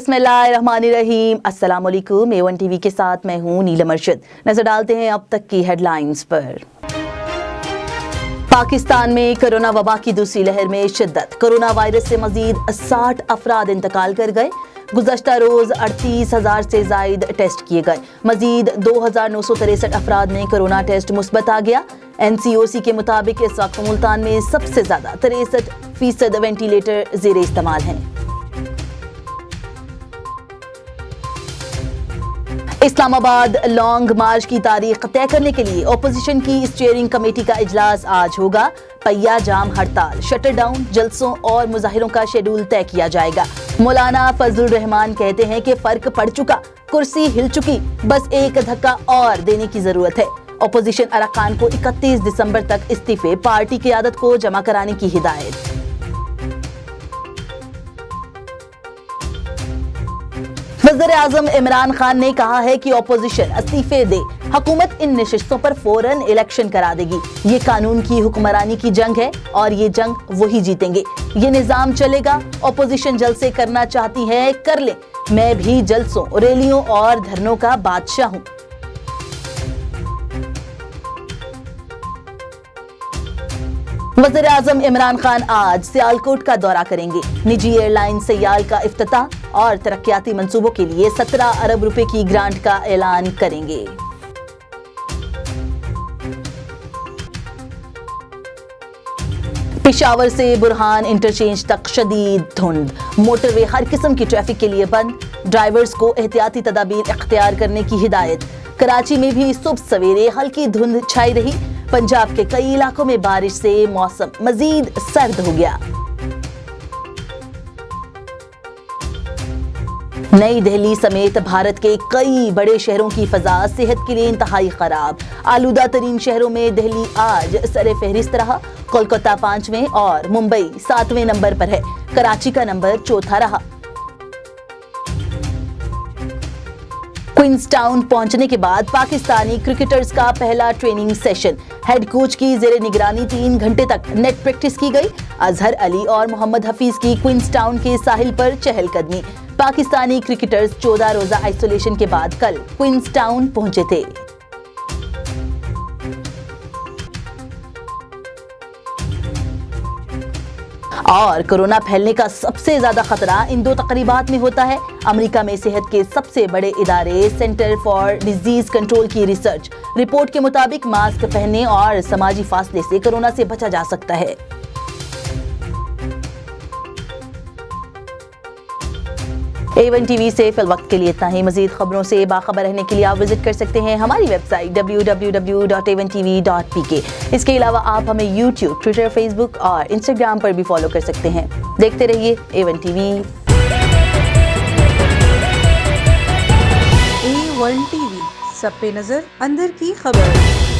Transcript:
बिस्मिल्लाहिर्रहमानिर्रहीम। अस्सलाम वालेकुम। A1 टीवी के साथ मैं हूँ नीलम अरशद। नजर डालते हैं अब तक की हेडलाइंस पर। पाकिस्तान में कोरोना वबा की दूसरी लहर में शिद्दत। कोरोना वायरस से मजीद 60 अफराद इंतकाल कर गए। गुज़श्ता रोज 38,000 से जायद टेस्ट किए गए। मजीद 2,963 अफराद में कोरोना टेस्ट मुस्बत आ गया। NCOC के मुताबिक इस वक्त मुल्तान में सबसे ज्यादा 63% वेंटिलेटर ज़ेरे इस्तेमाल हैं। इस्लामाबाद लॉन्ग मार्च की तारीख तय करने के लिए अपोजिशन की स्टीयरिंग कमेटी का इजलास आज होगा। पहिया जाम हड़ताल, शटर डाउन, जलसों और मुजाहिरों का शेड्यूल तय किया जाएगा। मौलाना फजलुर रहमान कहते हैं कि फर्क पड़ चुका, कुर्सी हिल चुकी, बस एक धक्का और देने की जरूरत है। अपोजिशन अरकान को 31 दिसंबर तक इस्तीफे पार्टी क़यादत को जमा कराने की हिदायत। वज़ीर आज़म इमरान खान ने कहा है कि अपोजिशन इस्तीफे दे, हुकूमत इन नशिस्तों पर फौरन इलेक्शन करा देगी। ये कानून की हुक्मरानी की जंग है और ये जंग वही जीतेंगे। ये निज़ाम चलेगा। अपोजिशन जलसे करना चाहती है, कर ले। मैं भी जलसों, रैलियों और धरनों का बादशाह हूँ। वज़ीर आज़म इमरान खान आज सियालकोट का दौरा करेंगे। निजी एयरलाइन सियाल का इफ्तिताह और तरक्याती मंसूबों के लिए 17 अरब रुपए की ग्रांट का ऐलान करेंगे। पेशावर से बुरहान इंटरचेंज तक शदीद धुंध, मोटरवे हर किस्म की ट्रैफिक के लिए बंद। ड्राइवर्स को एहतियाती तदाबीर इख्तियार करने की हिदायत। कराची में भी सुबह सवेरे हल्की धुंध छाई रही। पंजाब के कई इलाकों में बारिश से मौसम मजीद सर्द हो गया। नई दिल्ली समेत भारत के कई बड़े शहरों की फजा सेहत के लिए इंतहाई खराब। आलूदा तरीन शहरों में दिल्ली आज सरे फहरिस्त रहा। कोलकाता 5वें और मुंबई 7वें नंबर पर है। कराची का नंबर चौथा रहा। क्वींसटाउन पहुंचने के बाद पाकिस्तानी क्रिकेटर्स का पहला ट्रेनिंग सेशन। हेड कोच की जेरे निगरानी 3 घंटे तक नेट प्रैक्टिस की गई। अजहर अली और मोहम्मद हफीज की क्वींसटाउन के साहिल पर चहलकदमी। पाकिस्तानी क्रिकेटर्स 14 रोजा आइसोलेशन के बाद कल क्वींसटाउन पहुंचे थे। और कोरोना फैलने का सबसे ज्यादा खतरा इन 2 तकरीबात में होता है। अमेरिका में सेहत के सबसे बड़े इदारे सेंटर फॉर डिजीज कंट्रोल की रिसर्च रिपोर्ट के मुताबिक मास्क पहनने और समाजी फासले से कोरोना से बचा जा सकता है। A1 टीवी से फिल वक्त के लिए इतना ही। मजीद खबरों से बाखबर रहने के लिए आप विजिट कर सकते हैं हमारी वेबसाइट www.a1tv.pk। इसके अलावा आप हमें YouTube, ट्विटर, फेसबुक और इंस्टाग्राम पर भी फॉलो कर सकते हैं। देखते रहिए A1 टीवी। A1 टीवी, सब पे नजर, अंदर की खबर।